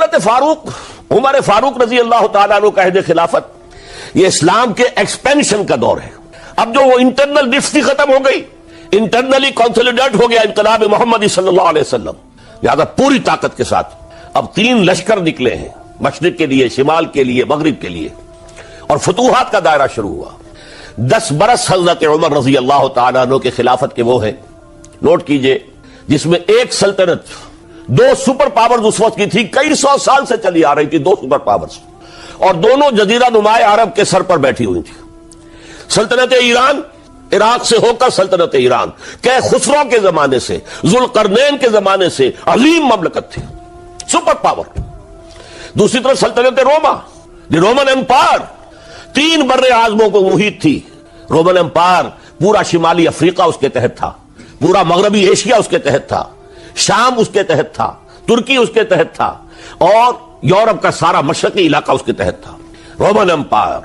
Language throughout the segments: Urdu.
حضرت فاروق عمر فاروق رضی اللہ تعالیٰ عنہ کا عہد خلافت یہ اسلام کے ایکسپینشن کا دور ہے. اب جو وہ انٹرنل ڈفتی ختم ہو گئی, انٹرنلی کنسولیڈیٹ ہو گیا انقلاب محمدی صلی اللہ علیہ وسلم, لہذا پوری طاقت کے ساتھ اب 3 لشکر نکلے ہیں, مشرق کے لیے, شمال کے لیے, مغرب کے لیے, اور فتوحات کا دائرہ شروع ہوا. 10 برس حضرت عمر رضی اللہ تعالیٰ عنہ کے خلافت کے وہ ہیں, نوٹ کیجئے, جس میں ایک سلطنت 2 سپر پاورز اس وقت کی تھی, کئی 100 سال سے چلی آ رہی تھی 2 سپر پاورز, اور دونوں جزیرہ نما عرب کے سر پر بیٹھی ہوئی تھی. سلطنت ایران, عراق سے ہو کر سلطنت ایران, کہ خسرو کے زمانے سے, ذوالقرنین کے زمانے سے عظیم مملکت تھی, سپر پاور. دوسری طرف سلطنت روما, دی رومن امپائر, 3 بر اعظموں کو محیط تھی. رومن امپائر پورا شمالی افریقہ اس کے تحت تھا, پورا مغربی ایشیا اس کے تحت تھا, شام اس کے تحت تھا, ترکی اس کے تحت تھا, اور یورپ کا سارا مشرقی علاقہ اس کے تحت تھا. رومن امپائر,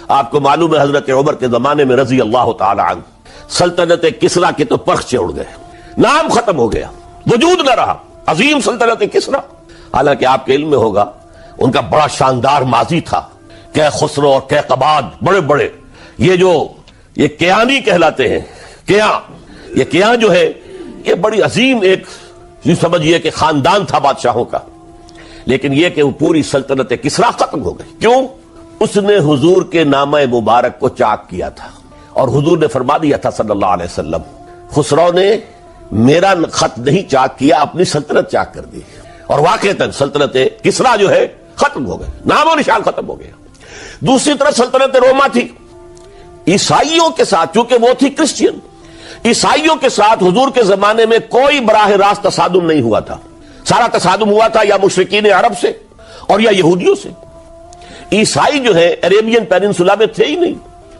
آپ کو معلوم ہے حضرت عمر کے زمانے میں رضی اللہ تعالی عنہ سلطنت کسرا کے تو پرخچے اڑ گئے, نام ختم ہو گیا, وجود نہ رہا عظیم سلطنت کسرا. حالانکہ آپ کے علم میں ہوگا ان کا بڑا شاندار ماضی تھا, کہ خسرو اور کہ قباد, بڑے بڑے یہ کیانی کہلاتے ہیں. یہ کیان جو ہے یہ بڑی عظیم ایک سمجھیے کہ خاندان تھا بادشاہوں کا. لیکن یہ کہ وہ پوری سلطنت کسرا ختم ہو گئی. کیوں؟ اس نے حضور کے نامہ مبارک کو چاک کیا تھا, اور حضور نے فرما دیا تھا صلی اللہ علیہ وسلم, خسرو نے میرا خط نہیں چاک کیا, اپنی سلطنت چاک کر دی. اور واقعتاً سلطنت کسرا جو ہے ختم ہو گئے, نام و نشان ختم ہو گیا. دوسری طرف سلطنت روما تھی, عیسائیوں کے ساتھ, چونکہ وہ تھی کرسچین, عیسائیوں کے ساتھ حضور کے زمانے میں کوئی براہ راست تصادم نہیں ہوا تھا. سارا تصادم ہوا تھا یا مشرکین عرب سے اور یا یہودیوں سے. عیسائی جو ہے عربین پیننسولا میں تھے ہی نہیں,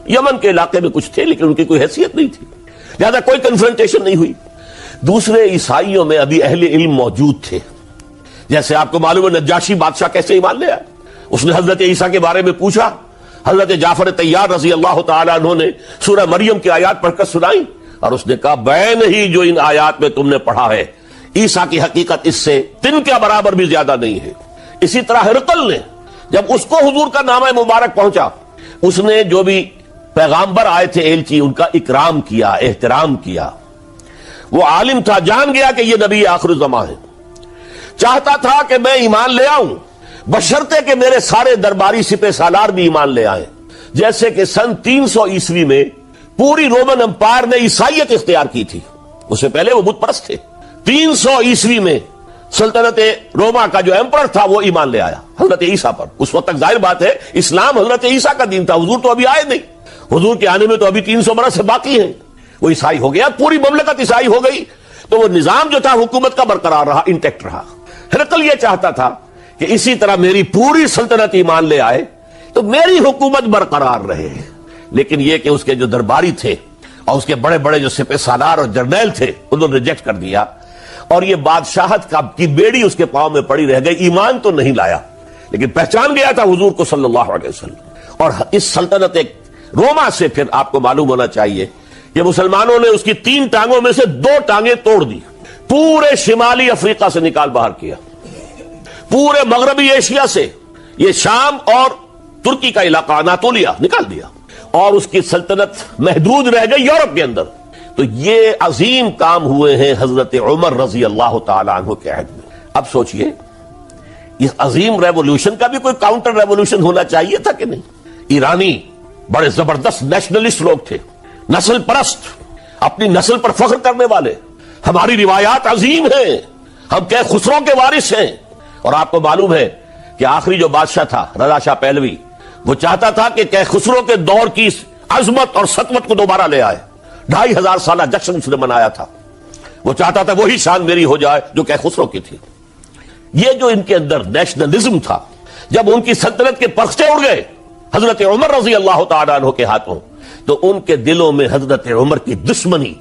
یمن کے علاقے میں کچھ تھے لیکن ان کی کوئی حیثیت نہیں تھی, لہذا کوئی کنفرنٹیشن نہیں ہوئی. دوسرے عیسائیوں میں ابھی اہل علم موجود تھے, جیسے آپ کو معلوم ہے نجاشی بادشاہ کیسے ایمان لے آیا. اس نے حضرت عیسیٰ کے بارے میں پوچھا, حضرت جعفر طیار رضی اللہ تعالیٰ عنہ نے سورہ مریم کی آیات پڑھ کر سنائی, اور اس نے کہا بین ہی جو ان آیات میں تم نے پڑھا ہے, عیسیٰ کی حقیقت اس سے 3 کے برابر بھی زیادہ نہیں ہے. اسی طرح ہرقل نے جب اس کو حضور کا نامہ مبارک پہنچا, اس نے جو بھی پیغامبر آئے تھے ایلچی, ان کا اکرام کیا, احترام کیا. وہ عالم تھا, جان گیا کہ یہ نبی آخر الزمان ہے, چاہتا تھا کہ میں ایمان لے آؤں بشرطے کہ میرے سارے درباری سپہ سالار بھی ایمان لے آئیں. جیسے کہ سن 300 عیسوی میں پوری رومن امپائر نے عیسائیت اختیار کی تھی, اس سے پہلے وہ بت پرست تھے. 300 عیسوی میں سلطنت روما کا جو ایمپرر تھا وہ ایمان لے آیا حضرت عیسیٰ پر. اس وقت تک ظاہر بات ہے اسلام حضرت عیسیٰ کا دین تھا, حضور تو ابھی آئے نہیں, حضور کے آنے میں تو ابھی 300 برس سے باقی ہیں. وہ عیسائی ہو گیا, پوری مملکت عیسائی ہو گئی, تو وہ نظام جو تھا حکومت کا برقرار رہا, انٹیکٹ رہا. ہرقل یہ چاہتا تھا کہ اسی طرح میری پوری سلطنت ایمان لے آئے تو میری حکومت برقرار رہے. لیکن یہ کہ اس کے جو درباری تھے اور اس کے بڑے بڑے جو سپہ سالار اور جرنیل تھے, انہوں نے ریجیکٹ کر دیا, اور یہ بادشاہت کی بیڑی اس کے پاؤں میں پڑی رہ گئی. ایمان تو نہیں لایا لیکن پہچان گیا تھا حضور کو صلی اللہ علیہ وسلم. اور اس سلطنت روما سے پھر آپ کو معلوم ہونا چاہیے کہ مسلمانوں نے اس کی 3 ٹانگوں میں سے 2 ٹانگیں توڑ دی, پورے شمالی افریقہ سے نکال باہر کیا, پورے مغربی ایشیا سے, یہ شام اور ترکی کا علاقہ اناطولیہ نکال دیا, اور اس کی سلطنت محدود رہ گئی یورپ کے اندر. تو یہ عظیم کام ہوئے ہیں حضرت عمر رضی اللہ تعالی عنہ کے عہد میں. اب سوچئے اس عظیم ریولوشن کا بھی کوئی کاؤنٹر ریولوشن ہونا چاہیے تھا کہ نہیں. ایرانی بڑے زبردست نیشنلسٹ لوگ تھے, نسل پرست, اپنی نسل پر فخر کرنے والے. ہماری روایات عظیم ہیں, ہم کہ خسرو کے وارث ہیں. اور آپ کو معلوم ہے کہ آخری جو بادشاہ تھا رضا شاہ پہلوی, وہ چاہتا تھا کہ خسرو کے دور کی عظمت اور سطوت کو دوبارہ لے آئے. 2500 سالہ جشن اس نے منایا تھا. وہ چاہتا تھا وہی شان میری ہو جائے جو کہ خسرو کی تھی. یہ جو ان کے اندر نیشنلزم تھا, جب ان کی سلطنت کے پرخچے اڑ گئے حضرت عمر رضی اللہ تعالیٰ عنہ کے ہاتھوں, تو ان کے دلوں میں حضرت عمر کی دشمنی,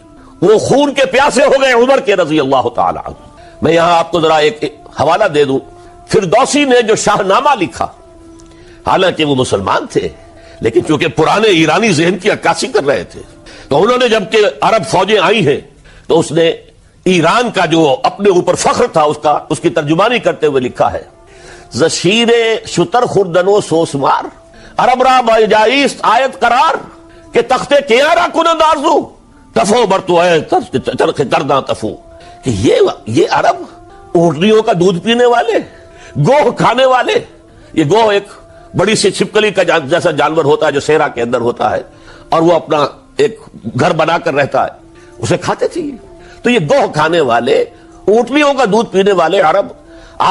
وہ خون کے پیاسے ہو گئے عمر کے رضی اللہ تعالیٰ عنہ. میں یہاں آپ کو ذرا ایک حوالہ دے دوں. فردوسی نے جو شاہ نامہ لکھا, حالانکہ وہ مسلمان تھے لیکن چونکہ پرانے ایرانی ذہن کی عکاسی کر رہے تھے, تو انہوں نے جب کہ عرب فوجیں آئی ہیں تو اس نے ایران کا جو اپنے اوپر فخر تھا اس کی ترجمانی کرتے ہوئے لکھا ہے, زشیر شتر خوردن و سوسمار عرب را بجائیست آیت قرار کہ تخت کیا را کنند آرزو تفو برتو ہے چرخ کرداں تفو کہ یہ عرب اونٹنیوں کا دودھ پینے والے، گوہ کھانے والے. یہ گوہ ایک بڑی سی چھپکلی کا جیسا جانور ہوتا ہے جو صحرا کے اندر ہوتا ہے اور وہ اپنا ایک گھر بنا کر رہتا ہے، اسے کھاتے تھے. تو یہ گوہ کھانے والے، اونٹنیوں کا دودھ پینے والے عرب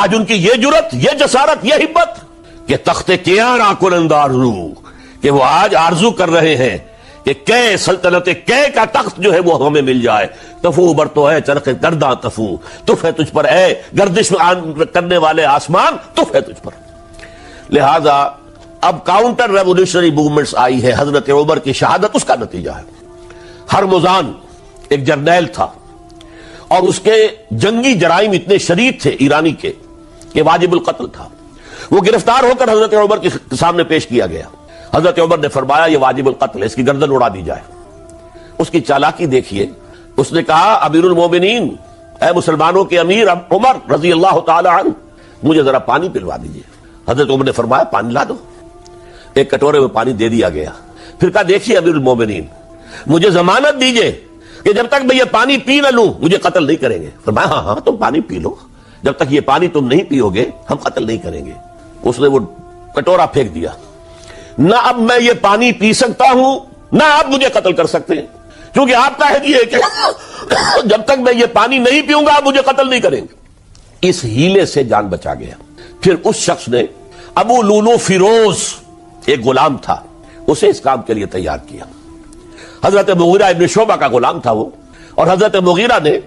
آج ان کی یہ جرت، یہ جسارت، یہ ہمت کہ تخت کیا را کنند آرزو، کہ وہ آج آرزو کر رہے ہیں کہ کئے سلطنت کئے کا تخت جو ہے وہ ہمیں مل جائے. تفو برتو ہے چرخ کرداں تفو، تف ہے تجھ پر اے گردش کرنے والے آسمان، تف ہے تجھ پر. لہذا اب کاؤنٹر ریولیوشنری موومنٹس آئی ہے. حضرت عمر کی شہادت اس کا نتیجہ ہے. ہرمزان ایک جرنیل تھا اور اس کے جنگی جرائم اتنے شدید تھے ایرانی کے کہ واجب القتل تھا. وہ گرفتار ہو کر حضرت عمر کے سامنے پیش کیا گیا. حضرت عمر نے فرمایا یہ واجب القتل ہے، اس کی گردن اڑا دی جائے. اس کی چالاکی دیکھیے. اس نے کہا امیر المومنین، اے مسلمانوں کے امیر عمر رضی اللہ تعالی عنہ، مجھے ذرا پانی پلوا دیجیے. حضرت عمر نے فرمایا پانی لا دو. ایک کٹورے میں پانی دے دیا گیا. پھر کہا دیکھیے امیر المومنین، مجھے ضمانت دیجیے کہ جب تک میں یہ پانی پی نہ لوں مجھے قتل نہیں کریں گے. فرمایا ہاں ہاں تم پانی پی لو، جب تک یہ پانی تم نہیں پیو گے ہم قتل نہیں کریں گے. اس نے وہ کٹورا پھینک دیا. نہ اب میں یہ پانی پی سکتا ہوں نہ آپ مجھے قتل کر سکتے ہیں، کیونکہ آپ کا ہے کہ جب تک میں یہ پانی نہیں پیوں گا آپ مجھے قتل نہیں کریں گے. اس ہیلے سے جان بچا گیا. پھر اس شخص نے ابو لولو فیروز، ایک غلام تھا، اسے اس کام کے لیے تیار کیا. حضرت مغیرہ ابن شعبہ کا غلام تھا وہ، اور حضرت مغیرہ نے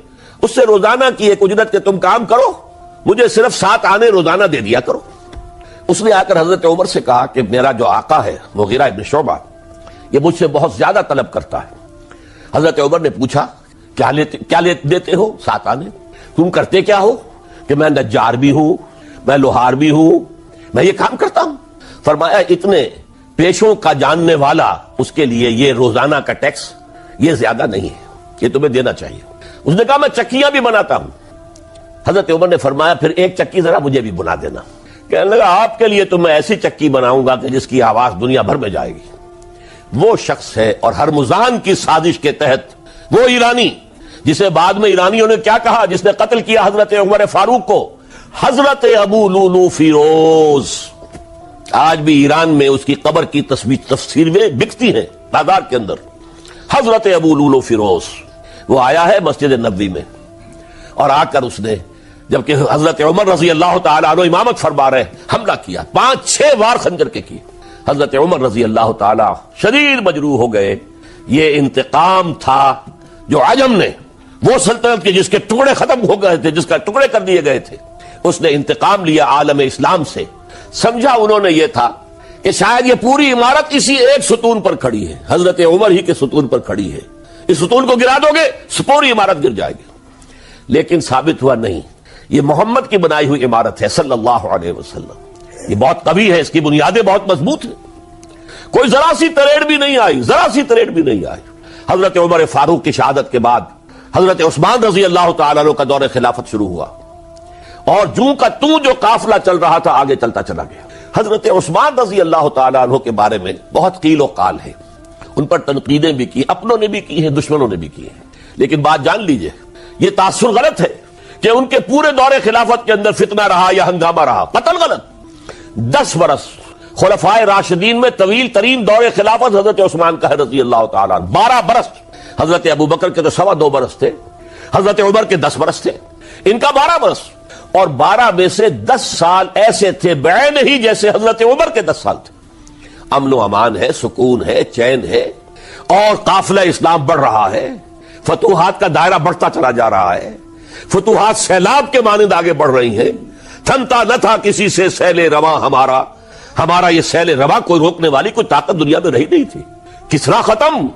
اس سے روزانہ کی ایک اجرت کہ تم کام کرو، مجھے صرف 7 آنے روزانہ دے دیا کرو. اس نے آ کر حضرت عمر سے کہا کہ میرا جو آقا ہے مغیرہ ابن شعبہ یہ مجھ سے بہت زیادہ طلب کرتا ہے. حضرت عمر نے پوچھا کیا دیتے ہو؟ 7 آنے. تم کرتے کیا ہو؟ کہ میں نجار بھی ہوں، میں لوہار بھی ہوں، میں یہ کام کرتا ہوں. فرمایا اتنے پیشوں کا جاننے والا اس کے لیے یہ روزانہ کا ٹیکس یہ زیادہ نہیں ہے، یہ تمہیں دینا چاہیے. اس نے کہا میں چکیاں بھی بناتا ہوں. حضرت عمر نے فرمایا پھر ایک چکی ذرا مجھے بھی بنا دینا. کہنے لگا آپ کے لیے تو میں ایسی چکی بناؤں گا کہ جس کی آواز دنیا بھر میں جائے گی. وہ شخص ہے اور ہرمزان کی سازش کے تحت وہ ایرانی جسے بعد میں ایرانیوں نے کیا کہا، جس نے قتل کیا حضرت عمر فاروق کو، حضرت ابو لولو فیروز. آج بھی ایران میں اس کی قبر کی تفسیریں بکتی ہیں بازار کے اندر. حضرت ابو لولو فیروز وہ آیا ہے مسجد نبوی میں اور آ کر اس نے جبکہ حضرت عمر رضی اللہ تعالیٰ عنہ امامت فرما رہے حملہ کیا. 5-6 وار خنجر کے کیے. حضرت عمر رضی اللہ تعالیٰ شدید مجروح ہو گئے. یہ انتقام تھا جو عجم نے، وہ سلطنت کے جس کے ٹکڑے ختم ہو گئے تھے، جس کا ٹکڑے کر دیے گئے تھے، اس نے انتقام لیا عالم اسلام سے. سمجھا انہوں نے یہ تھا کہ شاید یہ پوری عمارت اسی ایک ستون پر کھڑی ہے، حضرت عمر ہی کے ستون پر کھڑی ہے، اس ستون کو گرا دو گے پوری عمارت گر جائے گی. لیکن ثابت ہوا نہیں، یہ محمد کی بنائی ہوئی عمارت ہے صلی اللہ علیہ وسلم. یہ بہت قوی ہے، اس کی بنیادیں بہت مضبوط ہیں، کوئی ذرا سی تریڑ بھی نہیں آئی، ذرا سی تریڑ بھی نہیں آئی. حضرت عمر فاروق کی شہادت کے بعد حضرت عثمان رضی اللہ تعالیٰ عنہ کا دور خلافت شروع ہوا اور جوں کا توں جو قافلہ چل رہا تھا آگے چلتا چلا گیا. حضرت عثمان رضی اللہ تعالیٰ عنہ کے بارے میں بہت قیل و قال ہے، ان پر تنقیدیں بھی کی، اپنوں نے بھی کی ہیں، دشمنوں نے بھی کی ہیں. لیکن بات جان لیجئے یہ تاثر غلط ہے کہ ان کے پورے دور خلافت کے اندر فتنہ رہا یا ہنگامہ رہا. قتل غلط. 10 برس خلفائے راشدین میں طویل ترین دور خلافت حضرت عثمان کا ہے رضی اللہ تعالیٰ عنہ. 12 برس حضرت ابو بکر کے تو 2.25 برس تھے، حضرت عمر کے 10 برس تھے، ان کا 12 برس. اور 12 میں سے 10 سال ایسے تھے بعین ہی جیسے حضرت عمر کے 10 سال تھے. امن و امان ہے، سکون ہے، چین ہے، اور قافلہ اسلام بڑھ رہا ہے، فتوحات کا دائرہ بڑھتا چلا جا رہا ہے، فتوحات سیلاب کے مانند آگے بڑھ رہی ہیں. تھنتا نہ تھا کسی سے سیل رواں ہمارا یہ سیل رواں کوئی روکنے والی کوئی طاقت دنیا میں رہی نہیں تھی. کسرا ختم،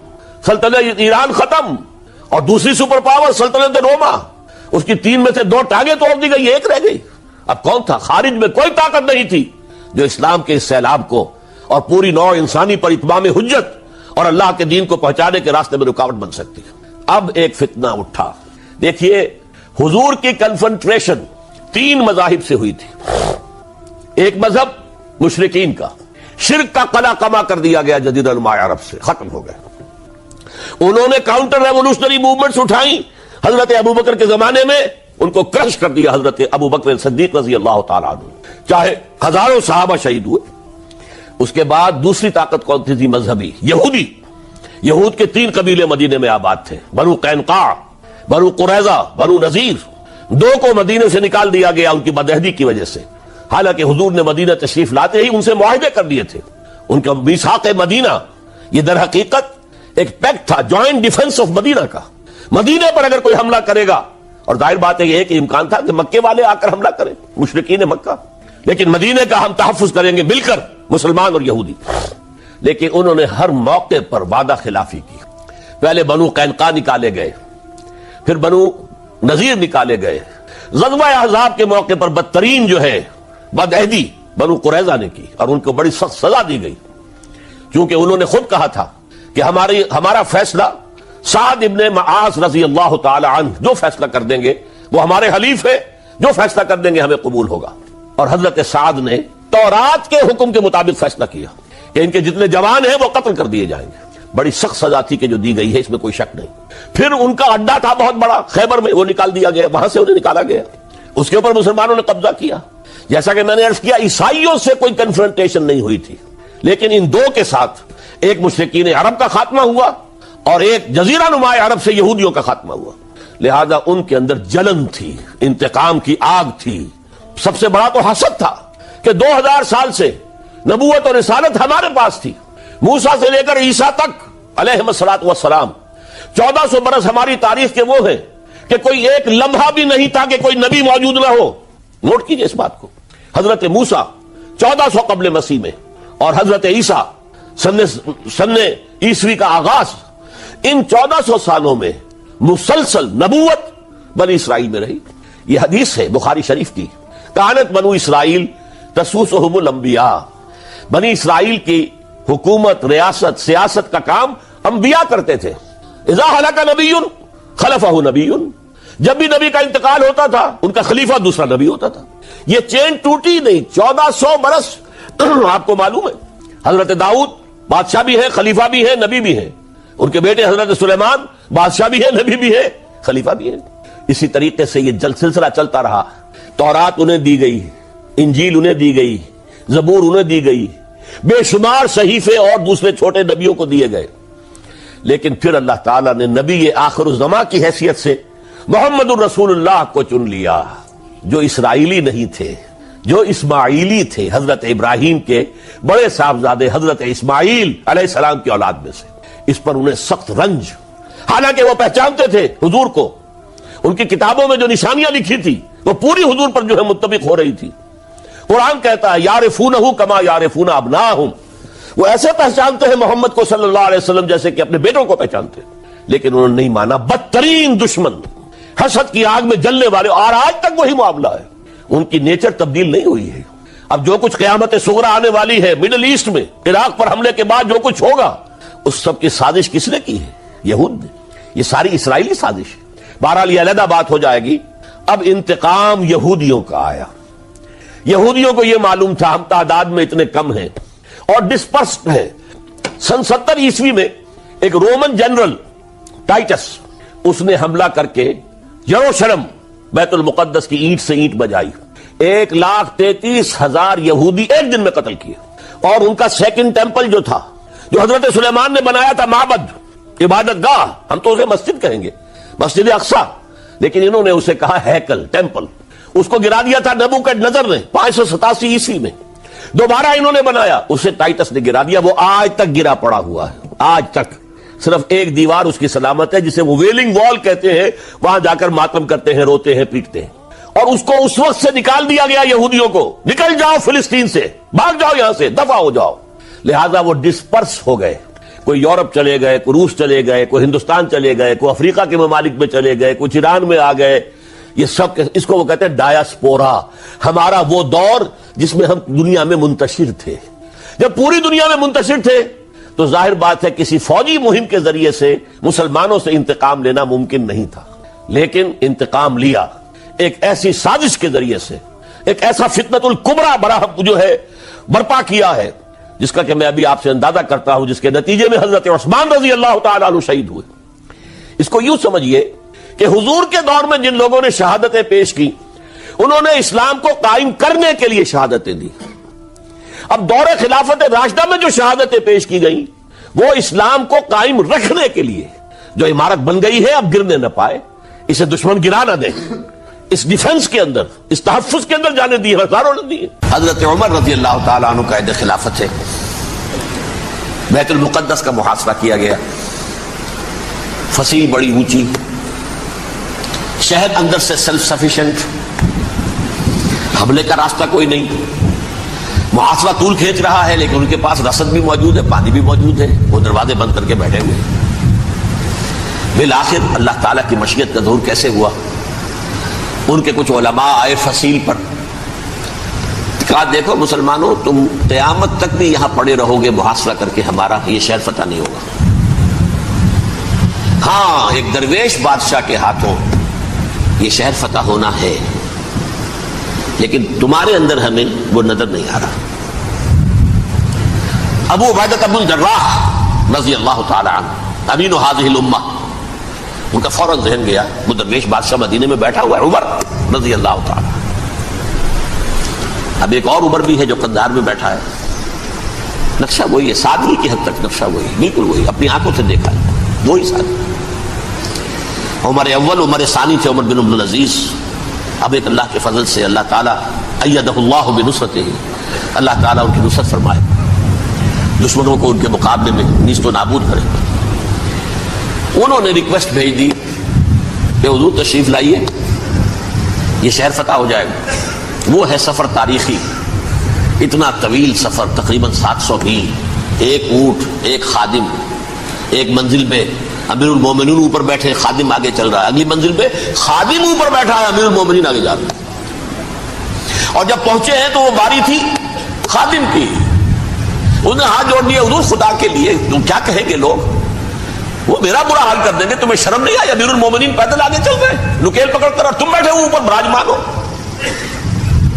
سلطنت ایران ختم، اور دوسری سپر پاور سلطنت روما، اس کی 3 میں سے 2 ٹانگیں توڑ دی گئی، 1 رہ گئی. اب کون تھا؟ خارج میں کوئی طاقت نہیں تھی جو اسلام کے اس سیلاب کو اور پوری نوع انسانی پر اتمام حجت اور اللہ کے دین کو پہنچانے کے راستے میں رکاوٹ بن سکتی ہے. اب ایک فتنہ اٹھا. دیکھیے حضور کی کنفنٹریشن 3 مذاہب سے ہوئی تھی. ایک مذہب مشرکین کا، شرک کا قلع کما کر دیا گیا جزیرہ نما عرب سے، ختم ہو گئے۔ انہوں نے کاؤنٹر ریولوشنری موومنٹس اٹھائیں حضرت ابوبکر کے زمانے میں، ان کو کرش کر دیا حضرت ابوبکر صدیق رضی اللہ تعالیٰ عنہ، چاہے ہزاروں صحابہ شہید ہوئے۔ اس کے بعد دوسری طاقت کون تھی؟ مذہبی، یہودی۔ یہود کے 3 قبیلے مدینے میں آباد تھے، بنو قینقاع، بنو قریظہ، بنو نذیر۔ 2 کو مدینے سے نکال دیا گیا ان کی بدعہدی کی وجہ سے، حالانکہ حضور نے مدینہ تشریف لاتے ہی ان سے معاہدے کر دیے تھے۔ ان کا میثاق مدینہ یہ در حقیقت ایک پیکٹ تھا، جوائنٹ ڈیفنس آف مدینہ کا۔ مدینے پر اگر کوئی حملہ کرے گا، اور ظاہر بات ہے یہ کہ امکان تھا کہ مکے والے آ کر حملہ کریں، مشرکین مکہ، لیکن مدینے کا ہم تحفظ کریں گے مل کر، مسلمان اور یہودی۔ لیکن انہوں نے ہر موقع پر وعدہ خلافی کی۔ پہلے بنو قینقاع نکالے گئے، پھر بنو نذیر نکالے گئے۔ غزوہ احزاب کے موقع پر بدترین جو ہے بدعہدی بنو قریظہ نے کی، اور ان کو بڑی سخت سزا دی گئی، کیونکہ انہوں نے خود کہا تھا کہ ہمارا فیصلہ سعد ابن معاذ رضی اللہ تعالی عنہ جو فیصلہ کر دیں گے وہ ہمارے حلیف ہے، جو فیصلہ کر دیں گے ہمیں قبول ہوگا۔ اور حضرت سعد نے تورات کے حکم کے مطابق فیصلہ کیا کہ ان کے جتنے جوان ہیں وہ قتل کر دیے جائیں گے۔ بڑی سخت سزا تھی کہ جو دی گئی ہے، اس میں کوئی شک نہیں۔ پھر ان کا اڈا تھا بہت بڑا خیبر میں، وہ نکال دیا گیا، وہاں سے انہیں نکالا گیا، اس کے اوپر مسلمانوں نے قبضہ کیا۔ جیسا کہ میں نے عرض کیا، عیسائیوں سے کوئی کنفرنٹیشن نہیں ہوئی تھی، لیکن ان 2 کے ساتھ ایک مشرکین عرب کا خاتمہ ہوا اور ایک جزیرہ نما عرب سے یہودیوں کا خاتمہ ہوا۔ لہذا ان کے اندر جلن تھی، انتقام کی آگ تھی۔ سب سے بڑا تو حسد تھا کہ 2000 سال سے نبوت اور رسالت ہمارے پاس تھی، موسیٰ سے لے کر عیسیٰ تک علیہ الصلوۃ والسلام، 1400 برس ہماری تاریخ کے وہ ہیں کہ کوئی ایک لمحہ بھی نہیں تھا کہ کوئی نبی موجود نہ ہو۔ نوٹ کیجئے اس بات کو، حضرت موسیٰ 1400 قبل مسیح میں، اور حضرت عیسیٰ سن عیسوی کا آغاز، ان 1400 سالوں میں مسلسل نبوت بنی اسرائیل میں رہی۔ یہ حدیث ہے بخاری شریف کی، کانت بنو اسرائیل تسوسہم الانبیاء، بنی اسرائیل کی حکومت، ریاست، سیاست کا کام انبیاء کرتے تھے۔ اذا ہلک نبی خلفہ نبی، جب بھی نبی کا انتقال ہوتا تھا ان کا خلیفہ دوسرا نبی ہوتا تھا۔ یہ چین ٹوٹی نہیں، 1400 برس آپ کو معلوم ہے۔ حضرت داؤد بادشاہ بھی ہے، خلیفہ بھی ہے، نبی بھی ہے۔ ان کے بیٹے حضرت سلیمان بادشاہ بھی ہے، نبی بھی ہے، خلیفہ بھی ہے۔ اسی طریقے سے یہ سلسلہ چلتا رہا۔ تورات انہیں دی گئی، انجیل انہیں دی گئی، زبور انہیں دی گئی، بے شمار صحیفے اور دوسرے چھوٹے نبیوں کو دیے گئے۔ لیکن پھر اللہ تعالیٰ نے نبی آخر الزماں کی حیثیت سے محمد الرسول اللہ کو چن لیا، جو اسرائیلی نہیں تھے، جو اسماعیلی تھے، حضرت ابراہیم کے بڑے صاحبزادے حضرت اسماعیل علیہ السلام کی اولاد میں سے۔ اس پر انہیں سخت رنج، حالانکہ وہ پہچانتے تھے حضور کو، ان کی کتابوں میں جو نشانیاں لکھی تھی وہ پوری حضور پر جو ہے متفق ہو رہی تھی۔ قرآن کہتا ہے یعرفونہ کما یعرفون ابناءہم، وہ ایسے پہچانتے ہیں محمد کو صلی اللہ علیہ وسلم جیسے کہ اپنے بیٹوں کو پہچانتے ہیں، لیکن انہوں نے نہیں مانا۔ بدترین دشمن، حسد کی آگ میں جلنے والے، اور آج تک وہی معاملہ ہے۔ ان کی نیچر تبدیل نہیں ہوئی ہے۔ اب جو کچھ قیامت صغریٰ آنے والی ہے مڈل ایسٹ میں، عراق پر حملے کے بعد جو کچھ ہوگا، اس سب کی سازش کس نے کی ہے؟ یہود نے۔ یہ ساری اسرائیلی سازش ہے۔ بہرحال یہ علیحدہ بات ہو جائے گی۔ اب انتقام یہودیوں کا آیا۔ یہودیوں کو یہ معلوم تھا ہم تعداد میں اتنے کم ہیں اور ڈسپرسڈ ہیں۔ سن 70 عیسوی میں ایک رومن جنرل ٹائٹس، اس نے حملہ کر کے یروشلم بیت المقدس کی اینٹ سے اینٹ بجائی، 1,33,000 یہودی ایک دن میں قتل کیے۔ اور ان کا سیکنڈ ٹیمپل جو تھا، جو حضرت سلیمان نے بنایا تھا، معبد، عبادت گاہ، ہم تو اسے مسجد کہیں گے، مسجد اقصیٰ، لیکن انہوں نے اسے کہا ہیکل، ٹیمپل، اس کو گرا دیا تھا نبوکدنضر نے 587 عیسوی میں۔ دوبارہ انہوں نے بنایا، اسے ٹائٹس نے گرا دیا، وہ آج تک گرا پڑا ہوا ہے، آج تک۔ صرف ایک دیوار اس کی سلامت ہے جسے وہ ویلنگ وال کہتے ہیں، وہاں جا کر ماتم کرتے ہیں، روتے ہیں، پیٹتے ہیں۔ اور اس کو اس وقت سے نکال دیا گیا یہودیوں کو، نکل جاؤ فلسطین سے، بھاگ جاؤ یہاں سے، دفع ہو جاؤ۔ لہذا وہ ڈسپرس ہو گئے، کوئی یورپ چلے گئے، کوئی روس چلے گئے، کوئی ہندوستان چلے گئے، کوئی افریقہ کے ممالک میں چلے گئے، کوئی ایران میں آ گئے۔ یہ سب، اس کو وہ کہتے ہیں ڈایاسپورا، ہمارا وہ دور جس میں ہم دنیا میں منتشر تھے۔ جب پوری دنیا میں منتشر تھے تو ظاہر بات ہے کسی فوجی مہم کے ذریعے سے مسلمانوں سے انتقام لینا ممکن نہیں تھا، لیکن انتقام لیا ایک ایسی سازش کے ذریعے سے ایک ایسا فتنۃ الکبریٰ جو ہے برپا کیا ہے، جس کا کہ میں ابھی آپ سے اندازہ کرتا ہوں، جس کے نتیجے میں حضرت عثمان رضی اللہ تعالیٰ عنہ شہید ہوئے۔ اس کو یوں سمجھیے کہ حضور کے دور میں جن لوگوں نے شہادتیں پیش کی، انہوں نے اسلام کو قائم کرنے کے لیے شہادتیں دی۔ اب دور خلافت راشدہ میں جو شہادتیں پیش کی گئیں، وہ اسلام کو قائم رکھنے کے لیے جو عمارت بن گئی ہے، اب گرنے نہ پائے، اسے دشمن گرا نہ دے، اس ڈیفنس کے اندر، اس تحفظ کے اندر جانے دی، ہزاروں نے دی۔ حضرت عمر رضی اللہ تعالیٰ عنہ قائد خلافت ہے، بیت المقدس کا محاصرہ کیا گیا، فصیل بڑی اونچی، شہر اندر سے سیلف سفیشینٹ، حملے کا راستہ کوئی نہیں، محاصرہ طول کھینچ رہا ہے، لیکن ان کے پاس رسد بھی موجود ہے، پانی بھی موجود ہے، وہ دروازے بند کر کے بیٹھے ہوئے۔ بالآخر اللہ تعالیٰ کی مشیت کا ظہور کیسے ہوا؟ ان کے کچھ علماء آئے فصیل پر، کہا دیکھو مسلمانوں، تم قیامت تک بھی یہاں پڑے رہو گے محاصرہ کر کے، ہمارا یہ شہر فتح نہیں ہوگا۔ ہاں، ایک درویش بادشاہ کے ہاتھوں یہ شہر فتح ہونا ہے، لیکن تمہارے اندر ہمیں وہ نظر نہیں آ رہا۔ ابو عبیدہ بن الجراح رضی اللہ تعالی عنہ، امین هذه الامہ، ان کا فوراً ذہن گیا، وہ درویش بادشاہ مدینے میں بیٹھا ہوا ہے، عمر رضی اللہ تعالی۔ اب ایک اور عمر بھی ہے جو قندھار میں بیٹھا ہے، نقشہ وہی ہے، سادگی کی حد تک نقشہ وہی، بالکل وہی، اپنی آنکھوں سے دیکھا ہے، وہی سادگی۔ عمر اول، عمر ثانی تھے عمر بن عبد العزیز۔ اب ایک اللہ کے فضل سے اللہ تعالیٰ ایدہ اللہ بنصرتہ، اللہ تعالیٰ ان کی نصرت فرمائے، دشمنوں کو ان کے مقابلے میں نیست و نابود کرے۔ انہوں نے ریکویسٹ بھیج دی کہ حضور تشریف لائیے، یہ شہر فتح ہو جائے گا۔ وہ ہے سفر تاریخی، اتنا طویل سفر، تقریباً 700 میل، ایک اونٹ، ایک خادم، ایک منزل پہ امیر المومنین اوپر بیٹھے، خادم آگے چل رہا ہے، اگلی منزل پہ خادم اوپر بیٹھا ہے، امیر المومنین آگے جا رہا ہے۔ اور جب پہنچے ہیں تو وہ باری تھی خادم کی، انہوں نے ہاتھ جوڑ دیا، حضور خدا کے لیے تم کیا کہیں گے لوگ، وہ میرا برا حال کر دیں گے، تمہیں شرم نہیں آئی؟ امیر المومنین پیدل آگے چل رہے ہیں نکیل پکڑ کر، اور تم بیٹھے ہو اوپر براجمان ہو۔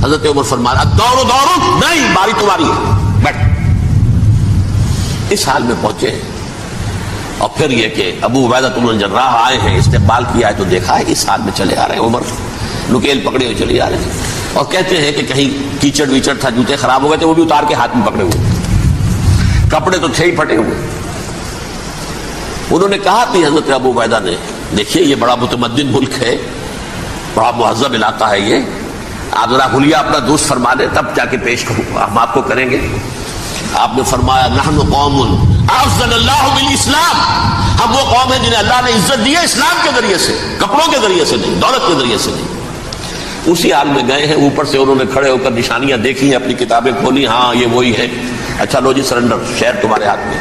حضرت عمر فرمایا دورو دورو، نہیں، باری تمہاری ہے، بیٹھ۔ اس حال میں پہنچے ہیں، اور پھر یہ کہ ابو عبیدہ بن الجراح آئے ہیں، استقبال کیا ہے تو دیکھا ہے اس حال میں چلے آ رہے ہیں، عمر نکیل پکڑے ہوئے چلے آ رہے ہیں، اور کہتے ہیں کہ کہیں کیچڑ ویچڑ تھا، جوتے خراب ہو گئے تھے، وہ بھی اتار کے ہاتھ میں پکڑے ہوئے، کپڑے تو تھے ہی پھٹے ہوئے۔ انہوں نے کہا کہ حضرت ابو عبیدہ نے، دیکھیے یہ بڑا متمدن ملک ہے، بڑا مہذب علاقہ ہے یہ، آپ ذرا حلیہ اپنا دوست فرما دیں، تب جا کے پیش ہم آپ کو کریں گے۔ آپ نے فرمایا نحن قوم اعزنا اللہ بالاسلام، ہم وہ قوم ہیں جنہیں اللہ نے عزت دی ہے اسلام کے ذریعے سے، کپڑوں کے ذریعے سے نہیں، دولت کے ذریعے سے نہیں۔ اسی حال میں گئے ہیں، اوپر سے انہوں نے کھڑے ہو کر نشانیاں دیکھی ہیں، اپنی کتابیں کھولی، ہاں یہ وہی ہے، اچھا لو جی سرنڈر، شہر تمہارے ہاتھ میں۔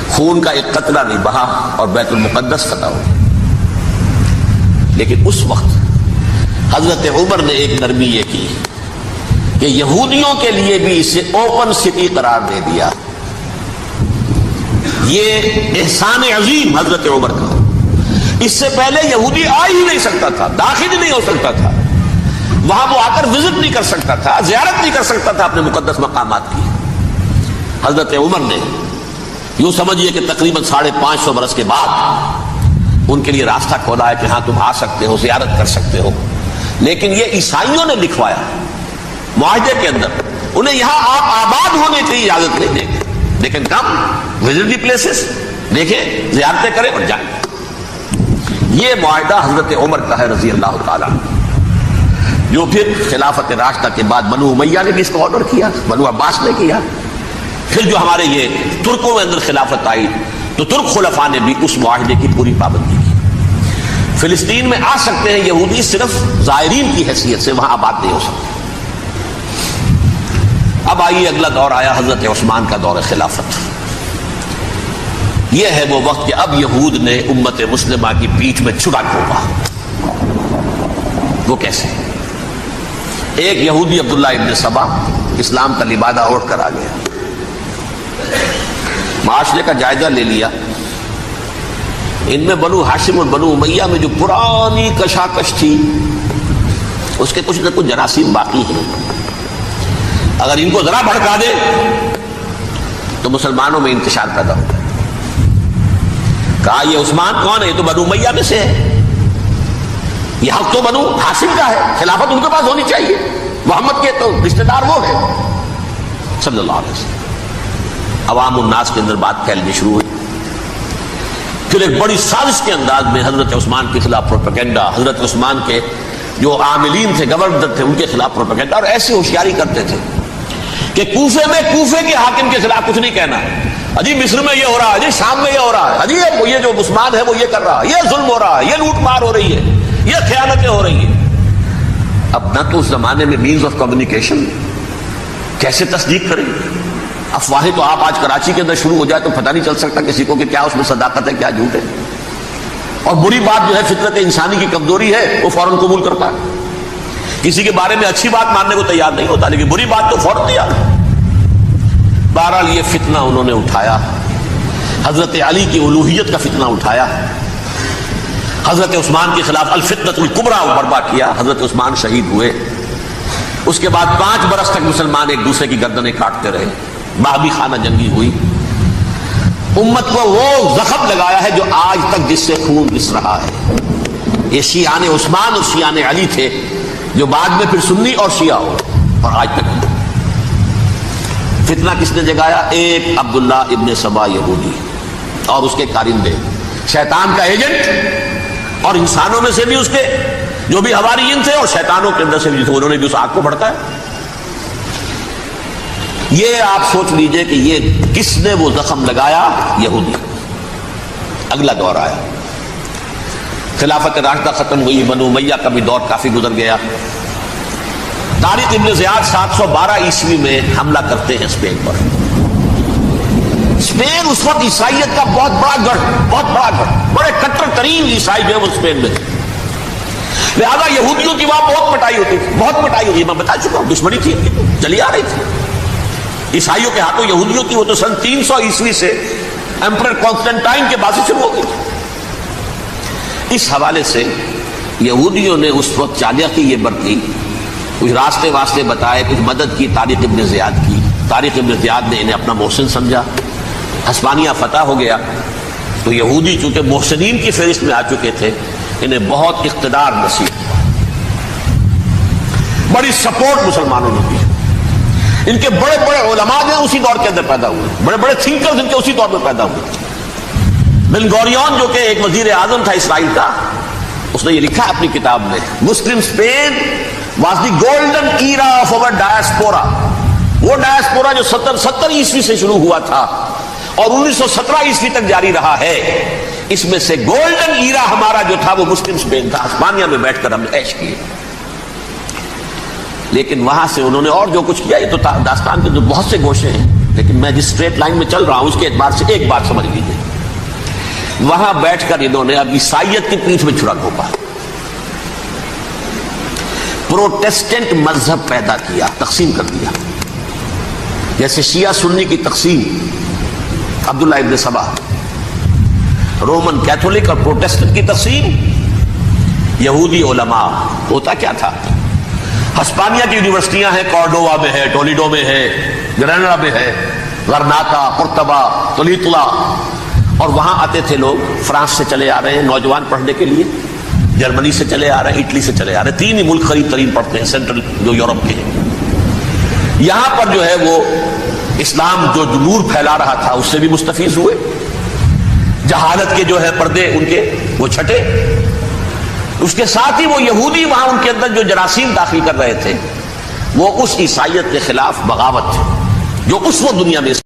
خون کا ایک قطرہ نہیں بہا اور بیت المقدس فتح ہو۔ لیکن اس وقت حضرت عمر نے ایک نرمی یہ کی کہ یہودیوں کے لیے بھی اسے اوپن سٹی قرار دے دیا۔ یہ احسان عظیم حضرت عمر کا، اس سے پہلے یہودی آ ہی نہیں سکتا تھا، داخل ہی نہیں ہو سکتا تھا، وہاں وہ آ کر وزٹ نہیں کر سکتا تھا، زیارت نہیں کر سکتا تھا اپنے مقدس مقامات کی۔ حضرت عمر نے یوں سمجھیے کہ تقریباً 550 برس کے بعد ان کے لیے راستہ کھولا ہے کہ ہاں تم آ سکتے ہو، زیارت کر سکتے ہو۔ لیکن یہ عیسائیوں نے لکھوایا معاہدے کے اندر، انہیں یہاں آپ آباد ہونے کی اجازت نہیں دیں گے، لیکن کم وزٹ دی پلیسز، دیکھیں زیارتیں کریں اور جائیں۔ یہ معاہدہ حضرت عمر کا ہے رضی اللہ تعالیٰ، جو پھر خلافت راشدہ کے بعد بنو امیہ نے بھی اس کو آرڈر کیا، بنو عباس نے کیا، پھر جو ہمارے یہ ترکوں میں اندر خلافت آئی تو ترک خلفاء نے بھی اس معاہدے کی پوری پابندی کی۔ فلسطین میں آ سکتے ہیں یہودی صرف زائرین کی حیثیت سے، وہاں آباد نہیں ہو سکتے۔ اب آئیے اگلا دور آیا حضرت عثمان کا دور خلافت۔ یہ ہے وہ وقت کہ اب یہود نے امت مسلمہ کی پیٹھ میں چھڑا ٹھوکا۔ وہ کیسے؟ ایک یہودی عبداللہ ابن سبا اسلام کا لبادہ اوڑھ کر آ گیا، معاشرے کا جائزہ لے لیا، ان میں بنو ہاشم اور بنو امیہ میں جو پرانی کشاکش تھی، اس کے کچھ نہ کچھ جراثیم باقی ہیں. اگر ان کو ذرا بھڑکا دے تو مسلمانوں میں انتشار پیدا ہوگا. کہا یہ عثمان کون ہے؟ یہ تو بنو امیہ میں سے ہے. یہ حق تو بنو ہاشم کا ہے، خلافت ان کے پاس ہونی چاہیے. محمد کے تو رشتہ دار وہ ہے صلی اللہ علیہ وسلم. عوام الناس کے اندر بات پھیلنی شروع ہوئی. پھر ایک بڑی سازش کے انداز میں حضرت عثمان کے خلاف پروپیگنڈا، حضرت عثمان کے جو عاملین تھے، گورنر تھے، ان کے خلاف پروپیگنڈا. اور ایسی ہوشیاری کرتے تھے کہ کوفے میں کوفے کے حاکم کے خلاف کچھ نہیں کہنا. اجی مصر میں یہ ہو رہا ہے، اجی شام میں یہ ہو رہا ہے، اجی یہ جو عثمان ہے وہ یہ کر رہا ہے، یہ ظلم ہو رہا ہے، یہ لوٹ مار ہو رہی ہے، یہ خیانتیں ہو رہی ہیں. اب نہ تو اس زمانے میں مینز آف کمیونیکیشن، کیسے تصدیق کریں؟ افواہیں تو آپ آج کراچی کے اندر شروع ہو جائے تو پتہ نہیں چل سکتا کسی کو کہ کیا اس میں صداقت ہے کیا جھوٹ ہے. اور بری بات جو ہے فطرت انسانی کی کمزوری ہے، وہ فوراً قبول کرتا ہے. کسی کے بارے میں اچھی بات ماننے کو تیار نہیں ہوتا، لیکن بری بات تو فوراً تیار. بہرحال یہ فتنہ انہوں نے اٹھایا، حضرت علی کی الوہیت کا فتنہ اٹھایا، حضرت عثمان کے خلاف الفتنۃ الکبریٰ برپا کیا. حضرت عثمان شہید ہوئے. اس کے بعد 5 برس تک مسلمان ایک دوسرے کی گردنیں کاٹتے رہے. بابی خانہ جنگی ہوئی. امت کو وہ زخم لگایا ہے جو آج تک جس سے خون رس رہا ہے. یہ شیعان عثمان اور شیعان علی تھے جو بعد میں پھر سنی اور شیعہ ہو، اور آج تک فتنہ کس نے جگایا؟ ایک عبداللہ ابن سبا یہودی اور اس کے کارندے، شیطان کا ایجنٹ، اور انسانوں میں سے بھی اس کے جو بھی حواریین تھے اور شیطانوں کے اندر سے بھی تھے، انہوں نے بھی اس آگ کو بھڑکایا. یہ آپ سوچ لیجئے کہ یہ کس نے وہ زخم لگایا؟ یہودی. اگلا دور آیا، خلافت راشدہ ختم ہوئی، بنو امیہ کا بھی دور کافی گزر گیا. طارق ابن زیاد 712 عیسوی میں حملہ کرتے ہیں اسپین پر. اسپین اس وقت عیسائیت کا بہت بڑا گڑھ، بڑے کٹر ترین عیسائی جو ہے وہ اسپین میں. لہذا یہودیوں کی وہاں بہت پٹائی ہوتی، میں بتا چکا ہوں، دشمنی تھی، چلی آ رہی تھی عیسائیوں کے ہاتھوں یہودیوں کی. وہ تو سن 300 عیسوی سے ایمپرر کانسٹنٹائن کے بعد سے شروع ہو گئی. اس حوالے سے یہودیوں نے اس وقت چالاکی یہ برتی، کچھ راستے واسطے بتائے، کچھ مدد کی طارق ابن زیاد کی. طارق ابن زیاد نے انہیں اپنا محسن سمجھا. ہسپانیہ فتح ہو گیا تو یہودی چونکہ محسنین کی فہرست میں آ چکے تھے، انہیں بہت اقتدار نصیب، بڑی سپورٹ مسلمانوں نے دی. ان کے بڑے بڑے علماء جو اسی دور کے اندر پیدا ہوئے، بڑے بڑے تھنکرز ان کے اسی دور میں پیدا ہوئے. بن گوریون جو کہ ایک وزیر اعظم تھا اسرائیل کا، اس نے یہ لکھا ہے اپنی کتاب میں، مسلم Spain was the golden era of our diaspora. وہ ڈائسپورا جو 70 عیسوی سے شروع ہوا تھا اور 1917 عیسوی تک جاری رہا ہے، اس میں سے گولڈن ایرا ہمارا جو تھا وہ مسلم اسپین تھا. ہسپانیہ میں بیٹھ کر ہم نے عیش کیے. لیکن وہاں سے انہوں نے اور جو کچھ کیا، یہ تو داستان کے جو بہت سے گوشے ہیں، لیکن میں جس اسٹریٹ لائن میں چل رہا ہوں اس کے اعتبار سے ایک بات سمجھ لیجیے. وہاں بیٹھ کر انہوں نے اب عیسائیت کی پیٹھ میں چھڑا گھونپا، پروٹیسٹنٹ مذہب پیدا کیا، تقسیم کر دیا. جیسے شیعہ سنی کی تقسیم، عبداللہ ابن سبا، رومن کیتھولک اور پروٹیسٹنٹ کی تقسیم، یہودی علماء. ہوتا کیا تھا، ہسپانیہ کی یونیورسٹیاں ہیں، کارڈووا میں ہے، ٹولیڈو میں ہے، گریناڈا میں ہے، غرناطہ، قرطبہ، تولیتلا، اور وہاں آتے تھے لوگ. فرانس سے چلے آ رہے ہیں نوجوان پڑھنے کے لیے، جرمنی سے چلے آ رہے ہیں، اٹلی سے چلے آ رہے ہیں. 3 ہی ملک قریب ترین پڑھتے ہیں سینٹرل جو یورپ کے ہیں. یہاں پر جو ہے وہ اسلام جو نور پھیلا رہا تھا اس سے بھی مستفیض ہوئے. جہالت کے جو ہے پردے ان کے وہ چھٹے. اس کے ساتھ ہی وہ یہودی وہاں ان کے اندر جو جراثیم داخل کر رہے تھے وہ اس عیسائیت کے خلاف بغاوت جو اس وقت دنیا میں